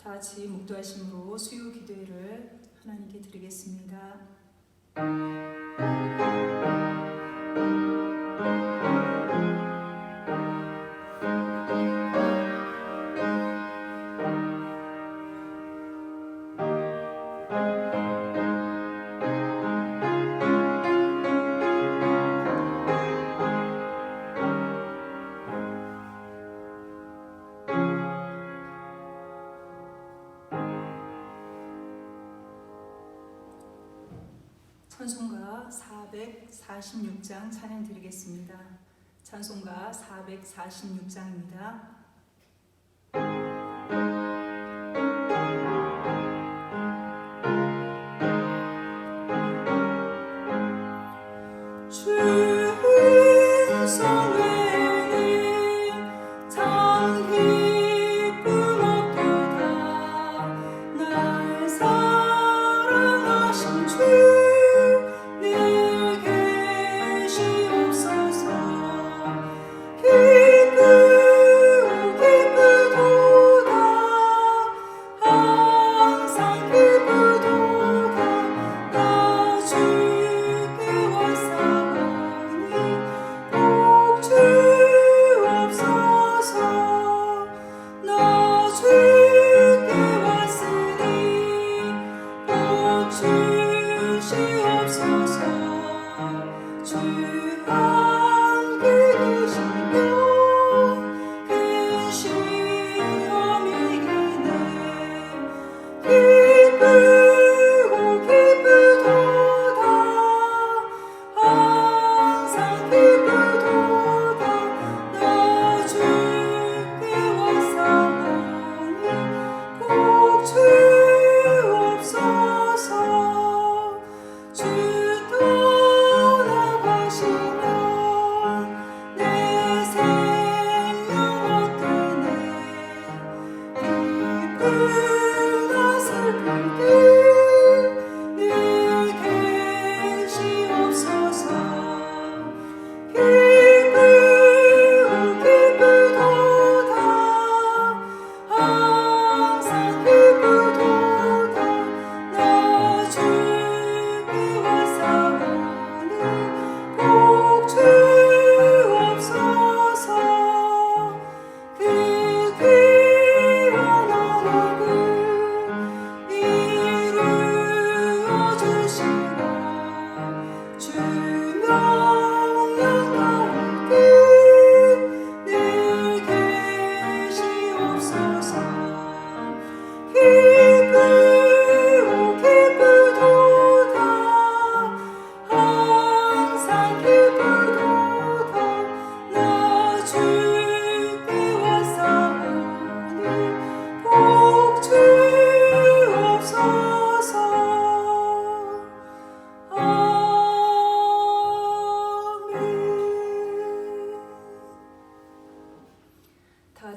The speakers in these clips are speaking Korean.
다 같이 묵도하심으로 수요 기도회를 하나님께 드리겠습니다. 찬송가 446장 찬양 드리겠습니다. 찬송가 446장입니다.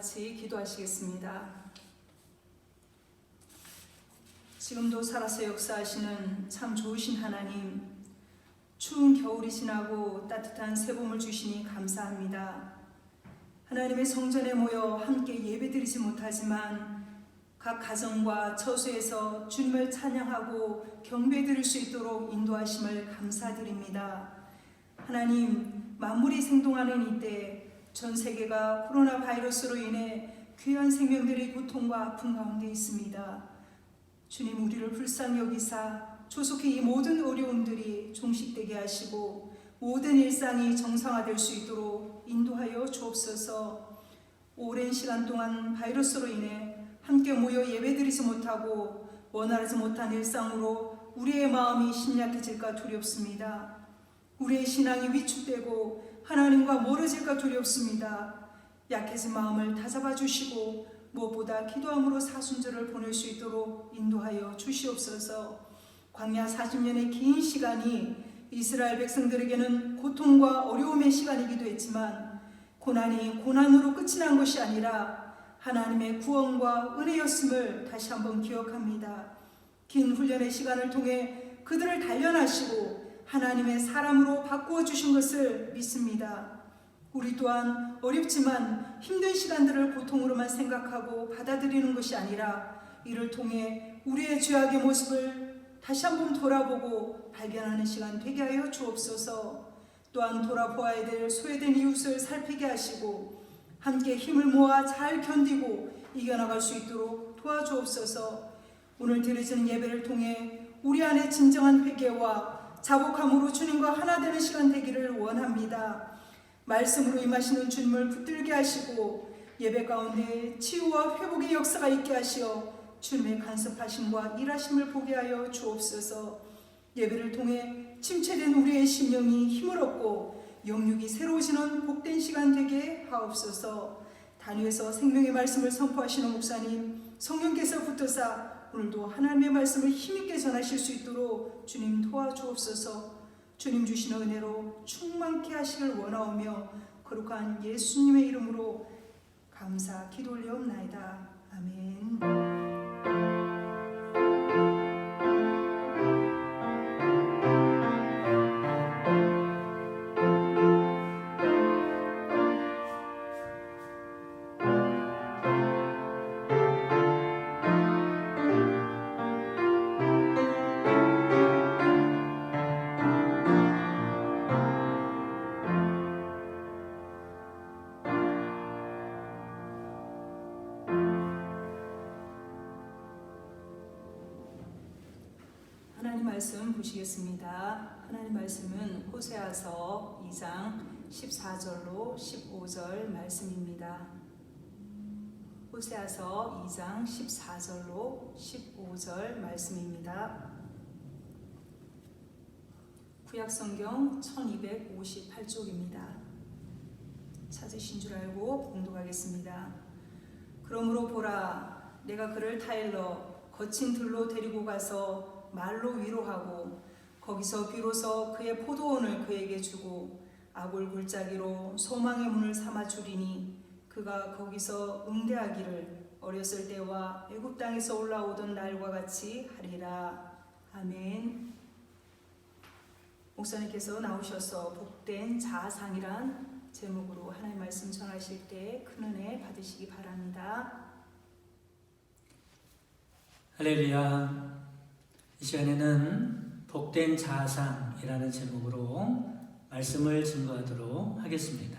같이 기도하시겠습니다. 지금도 살아서 역사하시는 참 좋으신 하나님, 추운 겨울이 지나고 따뜻한 새봄을 주시니 감사합니다. 하나님의 성전에 모여 함께 예배드리지 못하지만 각 가정과 처소에서 주님을 찬양하고 경배드릴 수 있도록 인도하심을 감사드립니다. 하나님, 만물이 생동하는 이때 전 세계가 코로나 바이러스로 인해 귀한 생명들의 고통과 아픔 가운데 있습니다. 주님, 우리를 불쌍히 여기사 조속히 이 모든 어려움들이 종식되게 하시고 모든 일상이 정상화될 수 있도록 인도하여 주옵소서. 오랜 시간 동안 바이러스로 인해 함께 모여 예배드리지 못하고 원활하지 못한 일상으로 우리의 마음이 심약해질까 두렵습니다. 우리의 신앙이 위축되고 하나님과 멀어질까 두렵습니다. 약해진 마음을 다잡아 주시고 무엇보다 기도함으로 사순절을 보낼 수 있도록 인도하여 주시옵소서. 광야 40년의 긴 시간이 이스라엘 백성들에게는 고통과 어려움의 시간이기도 했지만 고난이 고난으로 끝이 난 것이 아니라 하나님의 구원과 은혜였음을 다시 한번 기억합니다. 긴 훈련의 시간을 통해 그들을 단련하시고 하나님의 사람으로 바꾸어 주신 것을 믿습니다. 우리 또한 어렵지만 힘든 시간들을 고통으로만 생각하고 받아들이는 것이 아니라 이를 통해 우리의 죄악의 모습을 다시 한번 돌아보고 발견하는 시간 되게 하여 주옵소서. 또한 돌아보아야 될 소외된 이웃을 살피게 하시고 함께 힘을 모아 잘 견디고 이겨나갈 수 있도록 도와주옵소서. 오늘 드려지는 예배를 통해 우리 안에 진정한 회개와 자복함으로 주님과 하나 되는 시간 되기를 원합니다. 말씀으로 임하시는 주님을 붙들게 하시고 예배 가운데 치유와 회복의 역사가 있게 하시어 주님의 간섭하심과 일하심을 보게 하여 주옵소서. 예배를 통해 침체된 우리의 심령이 힘을 얻고 영육이 새로워지는 복된 시간 되게 하옵소서. 단위에서 생명의 말씀을 선포하시는 목사님, 성령께서 붙으사 오늘도 하나님의 말씀을 힘있게 전하실 수 있도록 주님 도와주옵소서. 주님 주시는 은혜로 충만케 하시길 원하오며 거룩한 예수님의 이름으로 감사 기도 올려옵나이다. 아멘. 하나님 말씀 보시겠습니다. 하나님 말씀은 호세아서 2장 14절로 15절 말씀입니다. 호세아서 2장 14절로 15절 말씀입니다. 구약성경 1258쪽입니다. 찾으신 줄 알고 봉독하겠습니다. 그러므로 보라, 내가 그를 타일러 거친 들로 데리고 가서 말로 위로하고 거기서 비로소 그의 포도원을 그에게 주고 아굴 골짜기로 소망의 문을 삼아 주리니 그가 거기서 응대하기를 어렸을 때와 애굽 땅에서 올라오던 날과 같이 하리라. 아멘. 목사님께서 나오셔서 복된 자아상이란 제목으로 하나님의 말씀 전하실 때 큰 은혜 받으시기 바랍니다. 할렐루야. 이 시간에는 복된 자아상이라는 제목으로 말씀을 증거하도록 하겠습니다.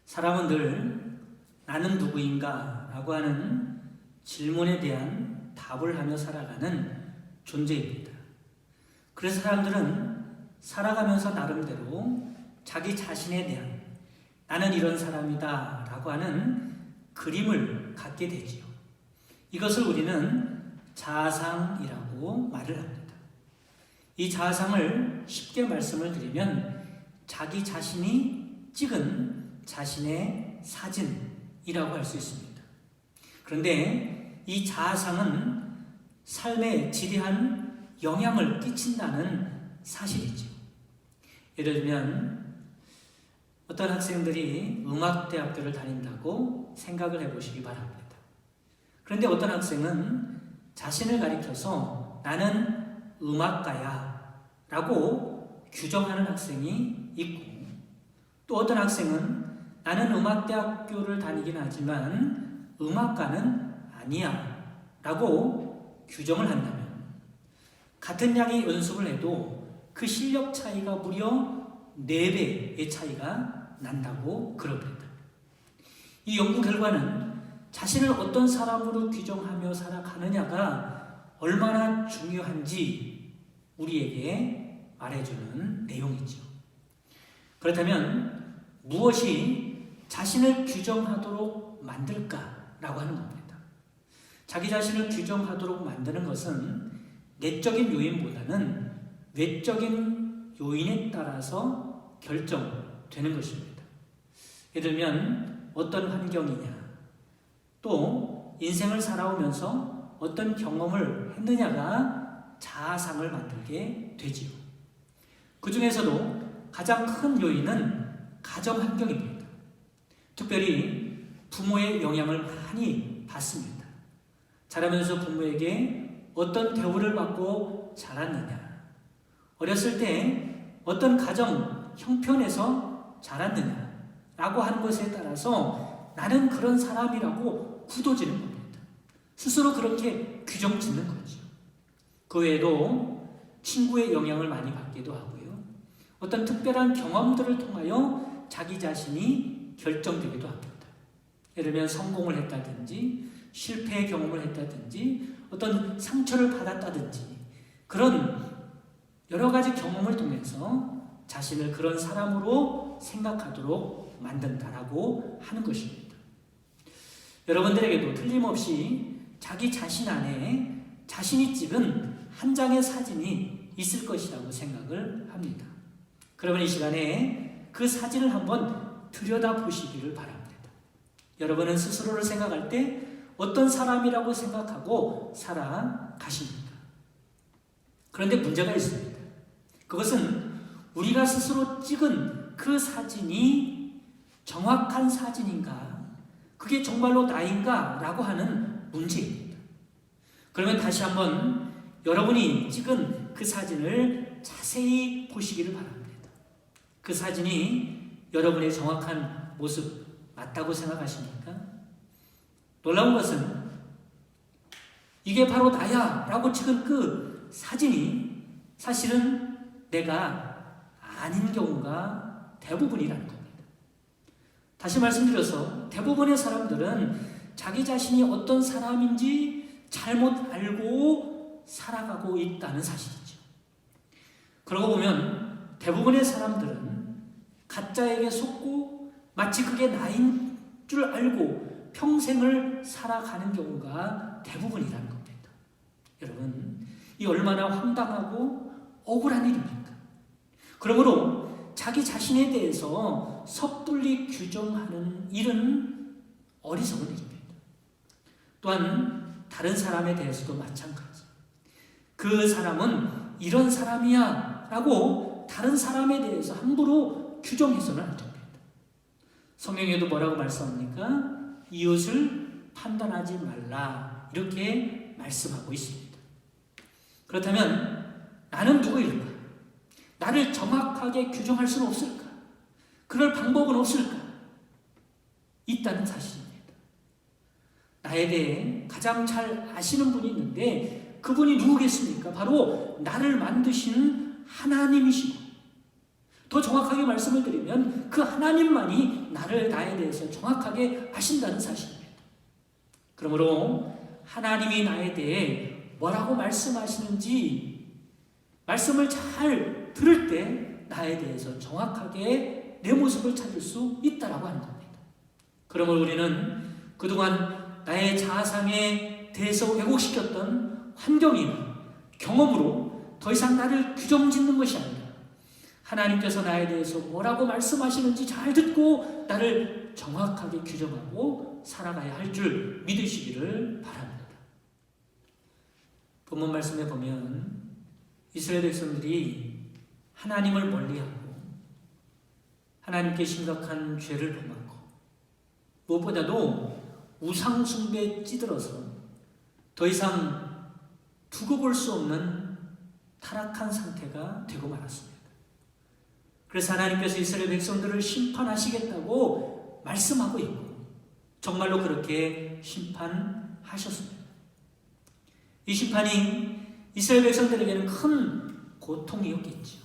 사람은 늘 나는 누구인가 라고 하는 질문에 대한 답을 하며 살아가는 존재입니다. 그래서 사람들은 살아가면서 나름대로 자기 자신에 대한 나는 이런 사람이다 라고 하는 그림을 갖게 되지요. 이것을 우리는 자아상이라고 말을 합니다. 이 자아상을 쉽게 말씀을 드리면 자기 자신이 찍은 자신의 사진이라고 할 수 있습니다. 그런데 이 자아상은 삶에 지대한 영향을 끼친다는 사실이죠. 예를 들면 어떤 학생들이 음악대학교를 다닌다고 생각을 해보시기 바랍니다. 그런데 어떤 학생은 자신을 가리켜서 나는 음악가야 라고 규정하는 학생이 있고, 또 어떤 학생은 나는 음악대학교를 다니긴 하지만 음악가는 아니야 라고 규정을 한다면 같은 양의 연습을 해도 그 실력 차이가 무려 4배의 차이가 난다고 그럽니다. 이 연구 결과는 자신을 어떤 사람으로 규정하며 살아가느냐가 얼마나 중요한지 우리에게 말해주는 내용이죠. 그렇다면 무엇이 자신을 규정하도록 만들까라고 하는 겁니다. 자기 자신을 규정하도록 만드는 것은 내적인 요인보다는 외적인 요인에 따라서 결정되는 것입니다. 예를 들면 어떤 환경이냐, 또 인생을 살아오면서 어떤 경험을 했느냐가 자아상을 만들게 되지요. 그 중에서도 가장 큰 요인은 가정 환경입니다. 특별히 부모의 영향을 많이 받습니다. 자라면서 부모에게 어떤 대우를 받고 자랐느냐, 어렸을 때 어떤 가정 형편에서 자랐느냐 라고 하는 것에 따라서 나는 그런 사람이라고 굳어지는 겁니다. 스스로 그렇게 규정 짓는 거죠. 그 외에도 친구의 영향을 많이 받기도 하고요. 어떤 특별한 경험들을 통하여 자기 자신이 결정되기도 합니다. 예를 들면 성공을 했다든지 실패의 경험을 했다든지 어떤 상처를 받았다든지 그런 여러 가지 경험을 통해서 자신을 그런 사람으로 생각하도록 만든다라고 하는 것입니다. 여러분들에게도 틀림없이 자기 자신 안에 자신이 찍은 한 장의 사진이 있을 것이라고 생각을 합니다. 그러면 이 시간에 그 사진을 한번 들여다보시기를 바랍니다. 여러분은 스스로를 생각할 때 어떤 사람이라고 생각하고 살아가십니까? 그런데 문제가 있습니다. 그것은 우리가 스스로 찍은 그 사진이 정확한 사진인가? 그게 정말로 나인가? 라고 하는 문제입니다. 그러면 다시 한번 여러분이 찍은 그 사진을 자세히 보시기를 바랍니다. 그 사진이 여러분의 정확한 모습 맞다고 생각하십니까? 놀라운 것은 이게 바로 나야 라고 찍은 그 사진이 사실은 내가 아닌 경우가 대부분이라는 겁니다. 다시 말씀드려서 대부분의 사람들은 자기 자신이 어떤 사람인지 잘못 알고 살아가고 있다는 사실이죠. 그러고 보면 대부분의 사람들은 가짜에게 속고 마치 그게 나인 줄 알고 평생을 살아가는 경우가 대부분이라는 겁니다. 여러분, 이 얼마나 황당하고 억울한 일입니까? 그러므로 자기 자신에 대해서 섣불리 규정하는 일은 어리석은 일입니다. 또한 다른 사람에 대해서도 마찬가지. 그 사람은 이런 사람이야 라고 다른 사람에 대해서 함부로 규정해서는 안 됩니다. 성경에도 뭐라고 말씀합니까? 이웃을 판단하지 말라 이렇게 말씀하고 있습니다. 그렇다면 나는 누구일까? 나를 정확하게 규정할 수는 없을까? 그럴 방법은 없을까? 있다는 사실입니다. 나에 대해 가장 잘 아시는 분이 있는데 그분이 누구겠습니까? 바로 나를 만드신 하나님이시고 더 정확하게 말씀을 드리면 그 하나님만이 나에 대해서 정확하게 아신다는 사실입니다. 그러므로 하나님이 나에 대해 뭐라고 말씀하시는지 말씀을 잘 들을 때 나에 대해서 정확하게 내 모습을 찾을 수 있다라고 하는 겁니다. 그러므로 우리는 그동안 나의 자아상에 대해서 왜곡시켰던 환경이나 경험으로 더 이상 나를 규정짓는 것이 아니라 하나님께서 나에 대해서 뭐라고 말씀하시는지 잘 듣고 나를 정확하게 규정하고 살아가야 할 줄 믿으시기를 바랍니다. 본문 말씀에 보면 이스라엘 백성들이 하나님을 멀리하고 하나님께 심각한 죄를 범하고 무엇보다도 우상 숭배에 찌들어서 더 이상 두고 볼 수 없는 타락한 상태가 되고 말았습니다. 그래서 하나님께서 이스라엘 백성들을 심판하시겠다고 말씀하고 있고 정말로 그렇게 심판하셨습니다. 이 심판이 이스라엘 백성들에게는 큰 고통이었겠죠.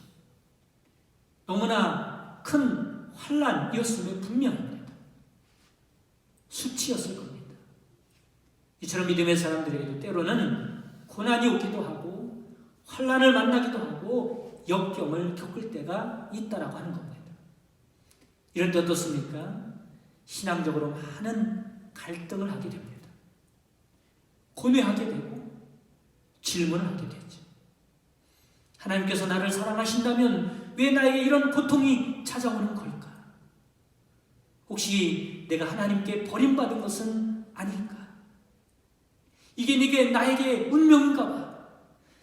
너무나 큰 환난이었음에 분명합니다. 수치였을 겁니다. 이처럼 믿음의 사람들에게도 때로는 고난이 오기도 하고 환난을 만나기도 하고 역경을 겪을 때가 있다라고 하는 겁니다. 이럴 때 어떻습니까? 신앙적으로 많은 갈등을 하게 됩니다. 고뇌하게 되고 질문을 하게 되죠. 하나님께서 나를 사랑하신다면 왜 나에게 이런 고통이 찾아오는 걸까? 혹시 내가 하나님께 버림받은 것은 아닐까? 이게 네게 나에게 운명인가 봐.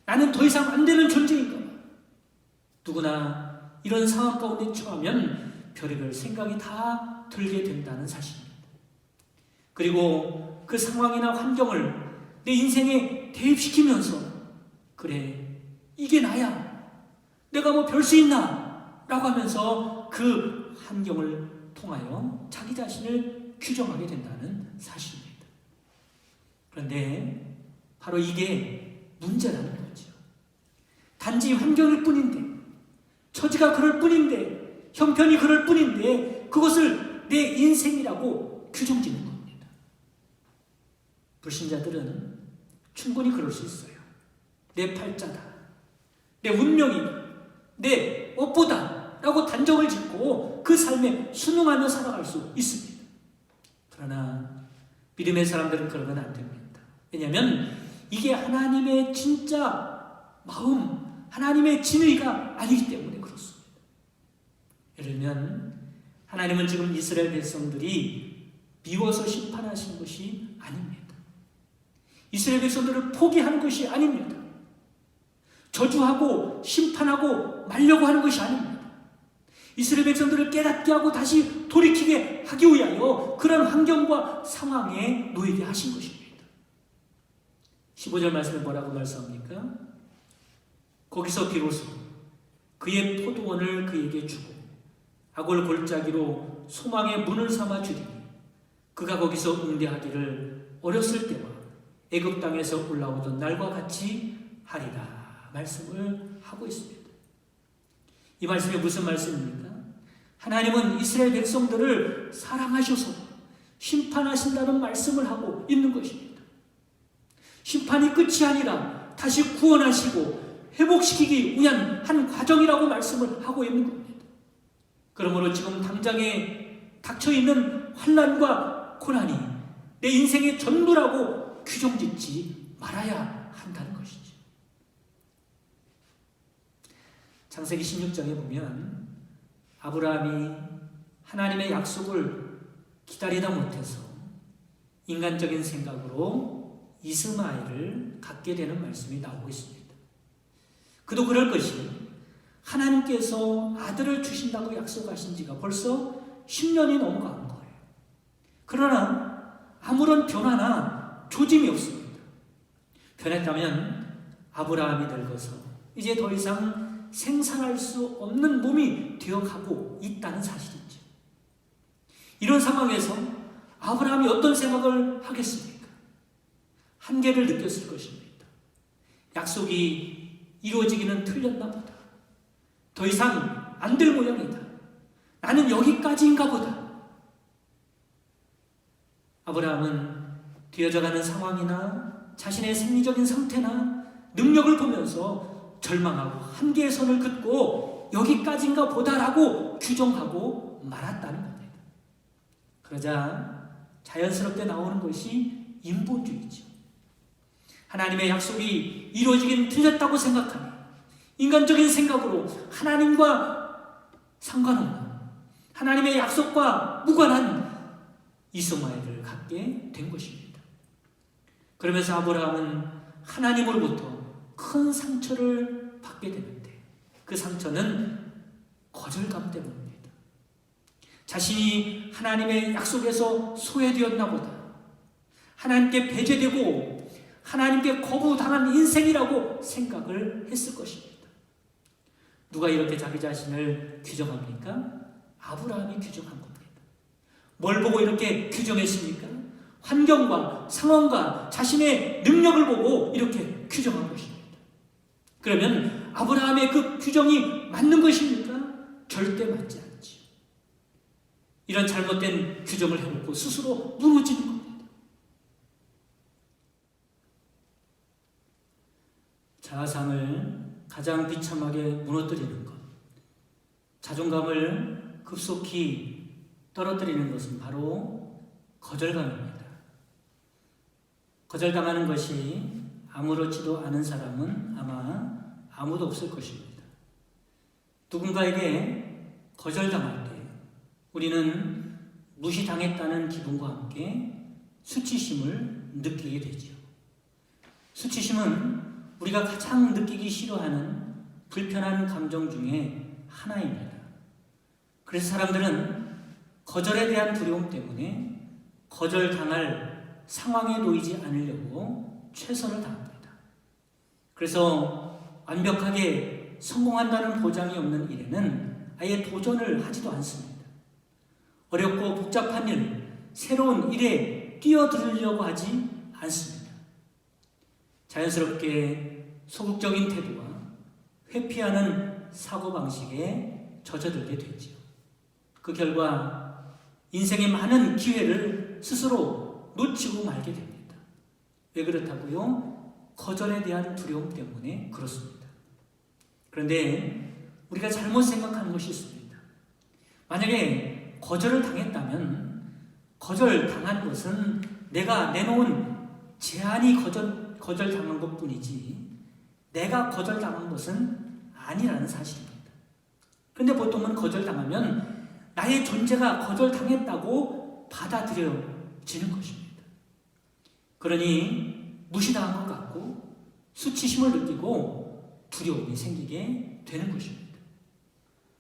나는 더 이상 안 되는 존재인가 봐. 누구나 이런 상황 가운데 처하면 별의별 생각이 다 들게 된다는 사실입니다. 그리고 그 상황이나 환경을 내 인생에 대입시키면서 그래, 이게 나야. 내가 뭐 별 수 있나? 라고 하면서 그 환경을 통하여 자기 자신을 규정하게 된다는 사실입니다. 그런데 바로 이게 문제라는 거죠. 단지 환경일 뿐인데, 처지가 그럴 뿐인데, 형편이 그럴 뿐인데 그것을 내 인생이라고 규정짓는 겁니다. 불신자들은 충분히 그럴 수 있어요. 내 팔자다, 내 운명이다, 내 업보다 라고 단정을 짓고 그 삶에 순응하며 살아갈 수 있습니다. 그러나 믿음의 사람들은 그러면 안 됩니다. 왜냐하면 이게 하나님의 진짜 마음, 하나님의 진의가 아니기 때문에 그렇습니다. 예를 들면 하나님은 지금 이스라엘 백성들이 미워서 심판하신 것이 아닙니다. 이스라엘 백성들을 포기하는 것이 아닙니다. 저주하고 심판하고 말려고 하는 것이 아닙니다. 이스라엘 백성들을 깨닫게 하고 다시 돌이키게 하기 위하여 그런 환경과 상황에 놓이게 하신 것입니다. 15절 말씀에 뭐라고 말씀합니까? 거기서 비로소 그의 포도원을 그에게 주고 아골 골짜기로 소망의 문을 삼아 주리니 그가 거기서 응대하기를 어렸을 때와 애굽 땅에서 올라오던 날과 같이 하리라 말씀을 하고 있습니다. 이 말씀이 무슨 말씀입니까? 하나님은 이스라엘 백성들을 사랑하셔서 심판하신다는 말씀을 하고 있는 것입니다. 심판이 끝이 아니라 다시 구원하시고 회복시키기 위한 한 과정이라고 말씀을 하고 있는 겁니다. 그러므로 지금 당장에 닥쳐있는 환난과 고난이 내 인생의 전부라고 규정짓지 말아야 한다는 것이죠. 창세기 16장에 보면 아브라함이 하나님의 약속을 기다리다 못해서 인간적인 생각으로 이스마엘을 갖게 되는 말씀이 나오고 있습니다. 그도 그럴 것이 하나님께서 아들을 주신다고 약속하신 지가 벌써 10년이 넘어간 거예요. 그러나 아무런 변화나 조짐이 없습니다. 변했다면 아브라함이 늙어서 이제 더 이상 생산할 수 없는 몸이 되어가고 있다는 사실이죠. 이런 상황에서 아브라함이 어떤 생각을 하겠습니까? 한계를 느꼈을 것입니다. 약속이 이루어지기는 틀렸나 보다. 더 이상 안 될 모양이다. 나는 여기까지인가 보다. 아브라함은 되어져가는 상황이나 자신의 생리적인 상태나 능력을 보면서 절망하고 한계의 선을 긋고 여기까지인가 보다라고 규정하고 말았다는 겁니다. 그러자 자연스럽게 나오는 것이 인본주의죠. 하나님의 약속이 이루어지긴 틀렸다고 생각하며 인간적인 생각으로 하나님과 상관없는 하나님의 약속과 무관한 이스마엘을 갖게 된 것입니다. 그러면서 아브라함은 하나님으로부터 큰 상처를 받게 되는데 그 상처는 거절감 때문입니다. 자신이 하나님의 약속에서 소외되었나 보다. 하나님께 배제되고 하나님께 거부당한 인생이라고 생각을 했을 것입니다. 누가 이렇게 자기 자신을 규정합니까? 아브라함이 규정한 겁니다. 뭘 보고 이렇게 규정했습니까? 환경과 상황과 자신의 능력을 보고 이렇게 규정한 것입니다. 그러면 아브라함의 그 규정이 맞는 것입니까? 절대 맞지 않죠. 이런 잘못된 규정을 해놓고 스스로 무너지는 겁니다. 자아상을 가장 비참하게 무너뜨리는 것, 자존감을 급속히 떨어뜨리는 것은 바로 거절감입니다. 거절당하는 것이 아무렇지도 않은 사람은 아마 아무도 없을 것입니다. 누군가에게 거절당할 때 우리는 무시당했다는 기분과 함께 수치심을 느끼게 되죠. 수치심은 우리가 가장 느끼기 싫어하는 불편한 감정 중에 하나입니다. 그래서 사람들은 거절에 대한 두려움 때문에 거절당할 상황에 놓이지 않으려고 최선을 다합니다. 그래서 완벽하게 성공한다는 보장이 없는 일에는 아예 도전을 하지도 않습니다. 어렵고 복잡한 일, 새로운 일에 뛰어들려고 하지 않습니다. 자연스럽게 소극적인 태도와 회피하는 사고방식에 젖어들게 되지요. 그 결과 인생의 많은 기회를 스스로 놓치고 말게 됩니다. 왜 그렇다고요? 거절에 대한 두려움 때문에 그렇습니다. 그런데 우리가 잘못 생각하는 것이 있습니다. 만약에 거절을 당했다면 거절당한 것은 내가 내놓은 제안이 거절당한 것뿐이지 내가 거절당한 것은 아니라는 사실입니다. 그런데 보통은 거절당하면 나의 존재가 거절당했다고 받아들여지는 것입니다. 그러니 무시당한 것 같고 수치심을 느끼고 두려움이 생기게 되는 것입니다.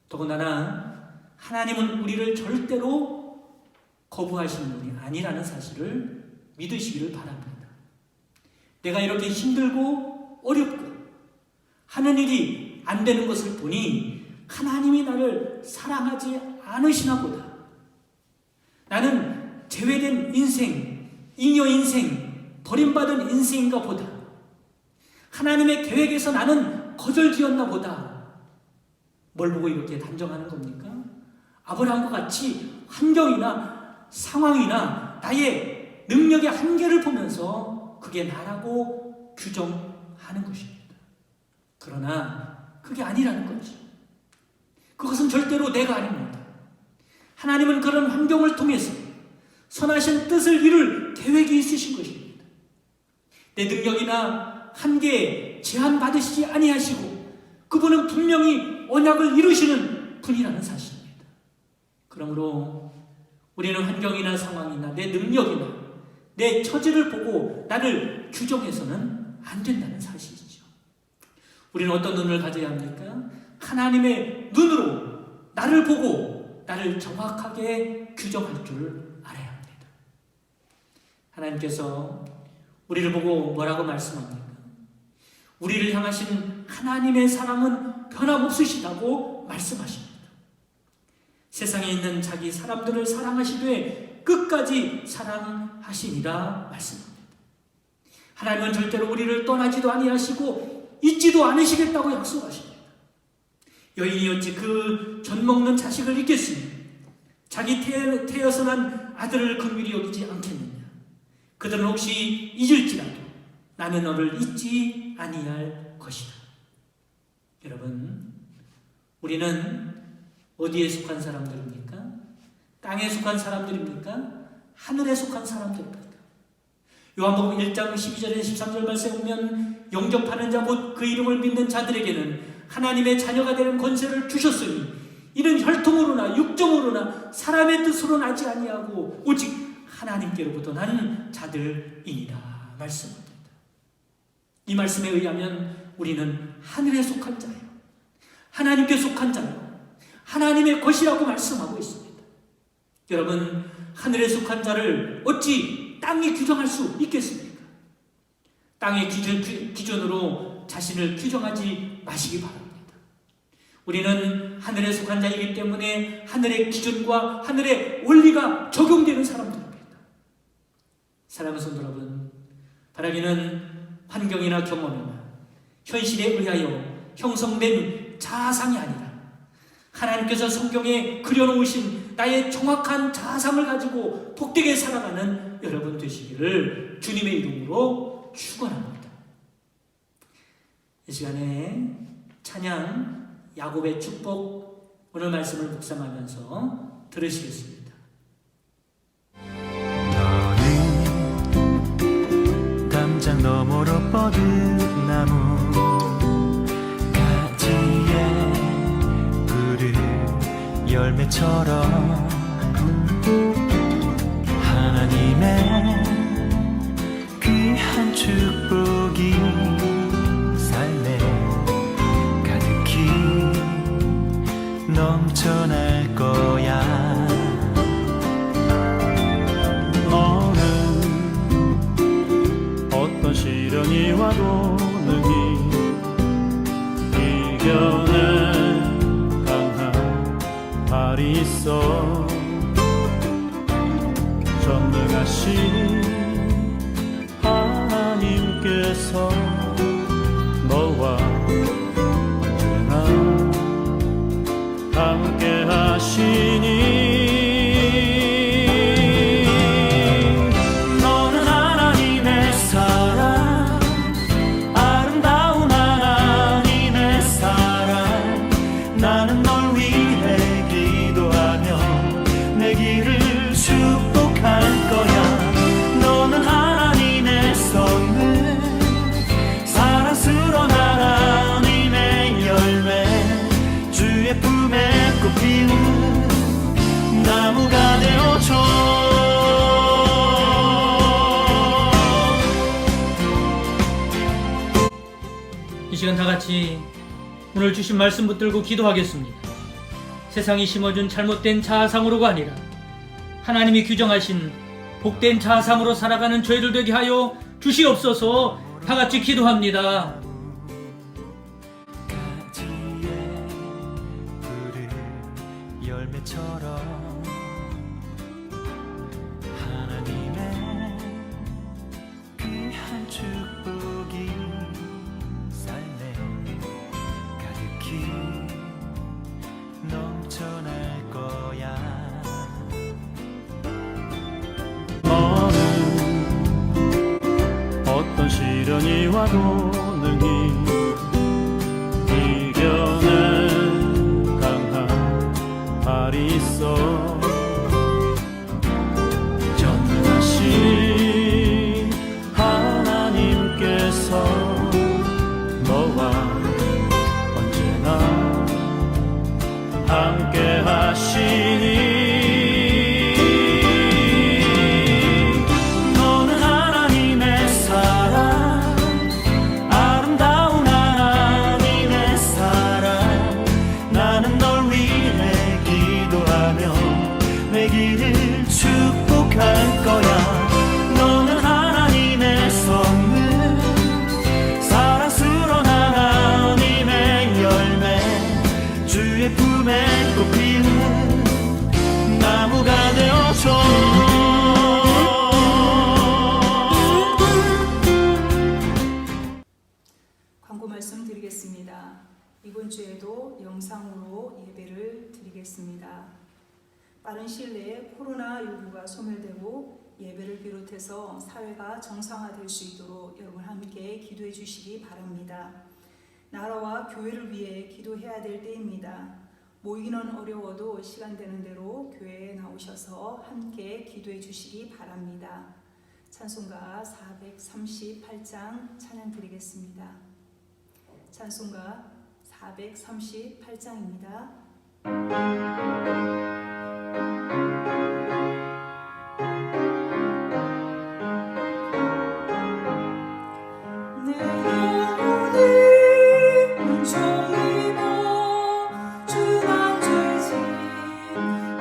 더군다나 하나님은 우리를 절대로 거부하시는 분이 아니라는 사실을 믿으시기를 바랍니다. 내가 이렇게 힘들고 어렵고 하는 일이 안 되는 것을 보니 하나님이 나를 사랑하지 않으시나 보다. 나는 제외된 인생, 잉여 인생, 버림받은 인생인가 보다. 하나님의 계획에서 나는 거절되었나 보다. 뭘 보고 이렇게 단정하는 겁니까? 아브라함과 같이 환경이나 상황이나 나의 능력의 한계를 보면서 그게 나라고 규정하는 것입니다. 그러나 그게 아니라는 거지. 그것은 절대로 내가 아닙니다. 하나님은 그런 환경을 통해서 선하신 뜻을 이룰 계획이 있으신 것입니다. 내 능력이나 한계에 제한받으시지 아니하시고 그분은 분명히 언약을 이루시는 분이라는 사실입니다. 그러므로 우리는 환경이나 상황이나 내 능력이나 내 처지를 보고 나를 규정해서는 안 된다는 사실이죠. 우리는 어떤 눈을 가져야 합니까? 하나님의 눈으로 나를 보고 나를 정확하게 규정할 줄 알아야 합니다. 하나님께서 우리를 보고 뭐라고 말씀합니까? 우리를 향하신 하나님의 사랑은 변함없으시다고 말씀하십니다. 세상에 있는 자기 사람들을 사랑하시되 끝까지 사랑하시니라 말씀합니다. 하나님은 절대로 우리를 떠나지도 아니하시고 잊지도 않으시겠다고 약속하십니다. 여인이 어찌 그 젖 먹는 자식을 잊겠으며 자기 태어서 난 아들을 긍휼히 여기지 않겠느냐. 그들은 혹시 잊을지라도 나는 너를 잊지 아니할 것이다. 여러분, 우리는 어디에 속한 사람들입니까? 땅에 속한 사람들입니까? 하늘에 속한 사람들입니까? 요한복음 1장 12절에 13절 말씀에 보면 영접하는 자 곧 그 이름을 믿는 자들에게는 하나님의 자녀가 되는 권세를 주셨으니 이는 혈통으로나 육정으로나 사람의 뜻으로 나지 아니하고 오직 하나님께로부터 난 자들이니라 말씀합니다. 이 말씀에 의하면 우리는 하늘에 속한 자예요. 하나님께 속한 자예요. 하나님의 것이라고 말씀하고 있습니다. 여러분, 하늘에 속한 자를 어찌 땅이 규정할 수 있겠습니까? 땅의 기준으로 자신을 규정하지 마시기 바랍니다. 우리는 하늘에 속한 자이기 때문에 하늘의 기준과 하늘의 원리가 적용되는 사람들입니다. 사랑하는 성도 여러분, 바라기는 환경이나 경험이나 현실에 의하여 형성된 자아상이 아니라 하나님께서 성경에 그려놓으신 나의 정확한 자아상을 가지고 복되게 살아가는 여러분 되시기를 주님의 이름으로 축원합니다. 이 시간에 찬양 야곱의 축복 오늘 말씀을 묵상하면서 들으시겠습니다. 너는 담장 너머로 뻗은 나무 가지에 푸른 열매처럼 하나님의 귀한 축복이 삶에 가득히 넘쳐날 거야. 너는 어떤 시련이 와도 능히 이겨낼 강한 발이 있어. 전능하신 하나님 하나님께서 너와 언제나 함께 하시니 너는 하나님의 사랑 아름다운 하나님의 사랑 나는 널 위해 기도하며 내 길을 축복할 거야 너는 하나님의 선물 사랑스러운 하나님의 열매 주의 품에 꽃피는 나무가 되어줘 이 시간 다 같이 오늘 주신 말씀 붙들고 기도하겠습니다. 세상이 심어준 잘못된 자아상으로가 아니라 하나님이 규정하신 복된 자아상으로 살아가는 저희들 되게 하여 주시옵소서. 다 같이 기도합니다. 가지에 푸른 열매처럼 하나님의 귀한 축복이 삶에 가득히 넘쳐날 거야 너는 어떤 시련이 와도 능히 이겨낼 강한 발이 있어 전능하신 하나님께서 너와 언제나 함께 하시니 너는 하나님의 사랑 아름다운 하나님의 사랑 나는 널 위해 기도하며 내 길을 축복할 거야 너는 하나님의 선물 사랑스러운 하나님의 열매 주의 품에 꽃피는 나무가 되어줘 광고 말씀 드리겠습니다. 이번 주에도 영상으로 예배를 드리겠습니다. 빠른 시일 내에 코로나19가 소멸되고 예배를 비롯해서 사회가 정상화될 수 있도록 여러분 함께 기도해 주시기 바랍니다. 나라와 교회를 위해 기도해야 될 때입니다. 모이기는 어려워도 시간 되는 대로 교회에 나오셔서 함께 기도해 주시기 바랍니다. 찬송가 438장 찬양 드리겠습니다. 찬송가 438장입니다. 내 영혼을 은총입어 주난 죄짐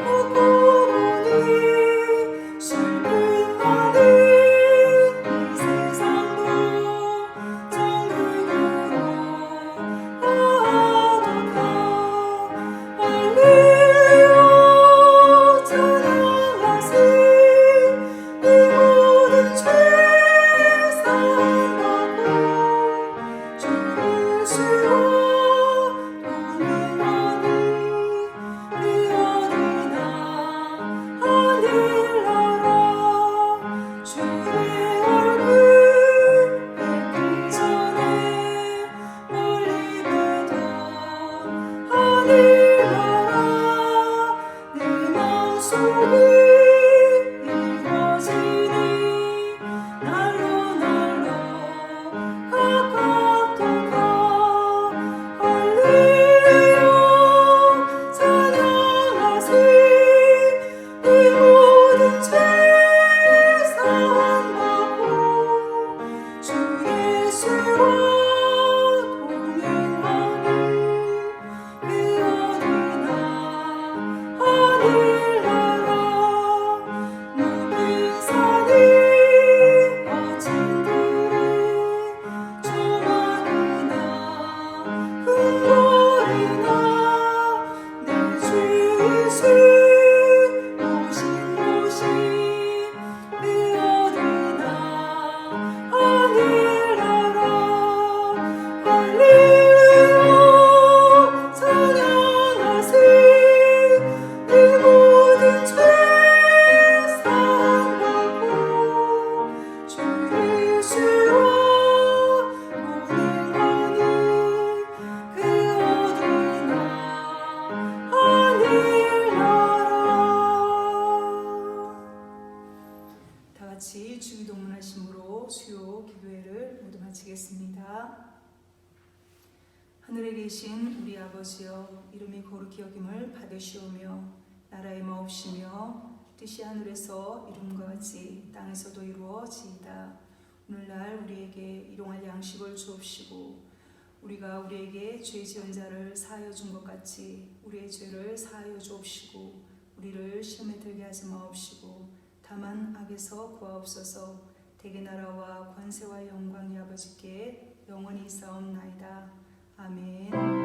묻고 보니 슬픈 많은 이 세상도 정글대로 아득한 아버지여 이름이 거룩히 여김을 받으시오며 나라의 마옵시며 뜻이 하늘에서 이룬과 같이 땅에서도 이루어지이다. 오늘날 우리에게 일용할 양식을 주옵시고 우리가 우리에게 죄 지은 자를 사하여 준 것 같이 우리의 죄를 사하여 주옵시고 우리를 시험에 들게 하지 마옵시고 다만 악에서 구하옵소서. 대개 나라와 권세와 영광이 아버지께 영원히 있사옵나이다. 아멘.